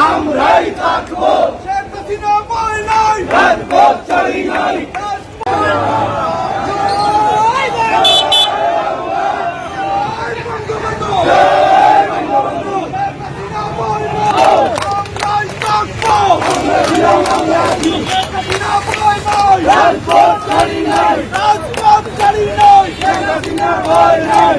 আমরাই থাকবো। শেখ হাসিনা ভয় নাই, রাজপথ ছাড়ি নাই। রাজপথ ছাড়ি নাই, রাজপথ ছাড়ি নাই। শেখ হাসিনা ভয় নাই,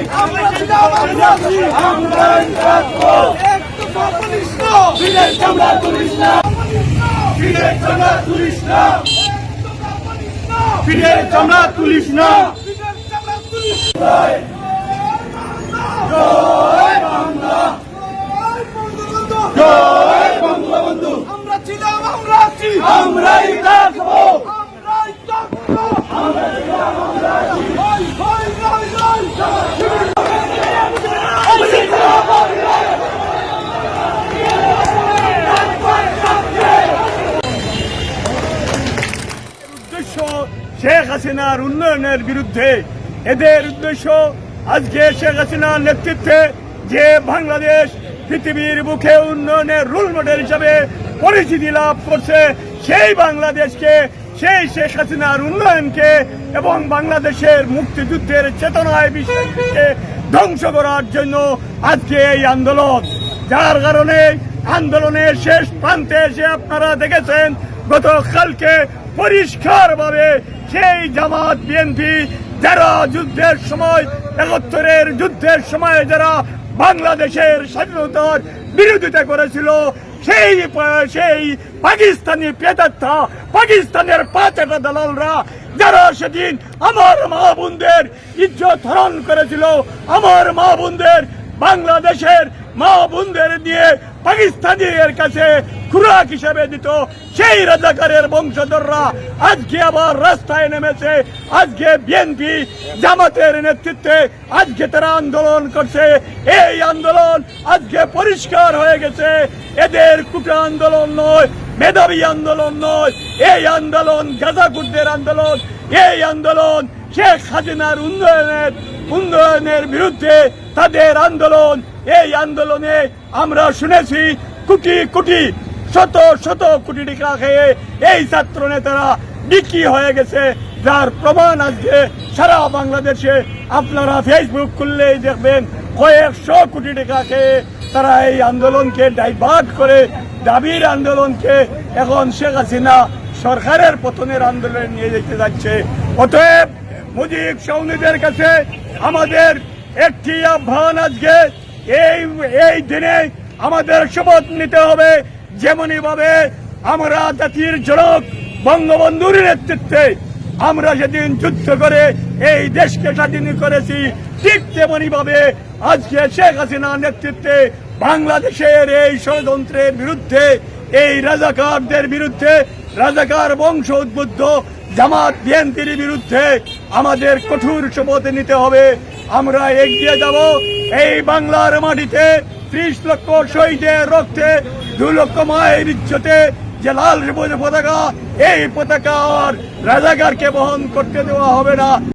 আমরাই থাকবো। একদফা পুলিশ না, বিলের চামড়া তুলিস না, বিলের চামড়া তুলিস না, বিলের চামড়া তুলিস না, বিলের চামড়া তুলিস না। জয় বাংলা, জয় বঙ্গবন্ধু। আমরা ছিলাম, আমরা আছি, আমরাই থাকবো, আমরাই থাকবো, আমরা ছিলাম, আমরা আছি। উদ্দেশ্য শেখ হাসিনার উন্নয়নের বিরুদ্ধে। এদের উদ্দেশ্য আজকে শেখ হাসিনার নেতৃত্বে যে বাংলাদেশ পৃথিবীর বুকে উন্নয়নের রোল মডেল হিসাবে পরিচিতি লাভ করছে, সেই বাংলাদেশকে, সেই শেখ হাসিনার উন্নয়নকে এবং বাংলাদেশের মুক্তিযুদ্ধের চেতনায় বিশ্বাসকে ধ্বংস করার জন্য আজকে এই আন্দোলন। যার কারণে আন্দোলনের শেষ প্রান্তে এসে আপনারা দেখেছেন গতকালকে পরিষ্কারভাবে সেই জামাত বিএনপি যারা যুদ্ধের সময়, ৭১-এর যুদ্ধের সময় যারা বাংলাদেশের স্বাধীনতার বিরোধিতা করেছিল, সেই পাকিস্তানি প্রেতাত্মা, পাকিস্তানের পাঁচটা দালালরা যারা সেদিন আমার মা বোনদের ইজ্জত হরণ করেছিল, আমার মা বোনদের, বাংলাদেশের মা বোনদের দিয়ে পাকিস্তানিদের কাছে খুরাক হিসাবে দিত, সেই রাজাকারের বংশধররা আজকে আবার রাস্তায় নেমেছে। আজকে বিএনপি জামাতের নেতৃত্বে আজকে তারা আন্দোলন করছে। এই আন্দোলন আজকে পরিষ্কার হয়ে গেছে, এদের কুটা আন্দোলন নয়, মেধাবী আন্দোলন নয়, এই আন্দোলন গাজাকুরদের আন্দোলন। এই আন্দোলন শেখ হাসিনার উন্নয়নের বিরুদ্ধে তাদের আন্দোলন। এই আন্দোলনে আমরা শুনেছি কোটি কোটি, শত শত কোটি টাকা খেয়ে এই ছাত্র নেতারা বিক্রি হয়ে গেছে, যার প্রমাণ আজকে সারা বাংলাদেশে আপনারা ফেসবুক খুললেই দেখবেন কয়েকশো কোটি টাকা খেয়ে তারা এই আন্দোলনকে ডাইভার্ট করে দাবির আন্দোলনকে এখন শেখ হাসিনা সরকারের পতনের আন্দোলনে নিয়ে যেতে যাচ্ছে। অতএব মুজিব সৈনিকদের কাছে আমাদের একটি আহ্বান, আজকে এই দিনে আমাদের শপথ নিতে হবে, যেমনি ভাবে আমরা জাতির জনক বঙ্গবন্ধুর নেতৃত্বে আমরা সেদিন যুদ্ধ করে এই দেশকে স্বাধীন করেছি, ঠিক তেমনি ভাবে আজকে শেখ হাসিনার নেতৃত্বে বাংলাদেশের এই ষড়যন্ত্রের বিরুদ্ধে, এই রাজাকারদের বিরুদ্ধে, রাজাকার বংশ উদ্বুদ্ধ জামাত বিএনপির বিরুদ্ধে আমাদের কঠোর শপথ নিতে হবে। আমরা এগিয়ে যাব এই বাংলার মাটিতে ৩০ লক্ষ শহীদের রক্তে, ২ লক্ষ মায়ের ইজ্জতে যে লাল সবুজ পতাকা, এই পতাকা আর রাজাকারকে বহন করতে দেওয়া হবে না।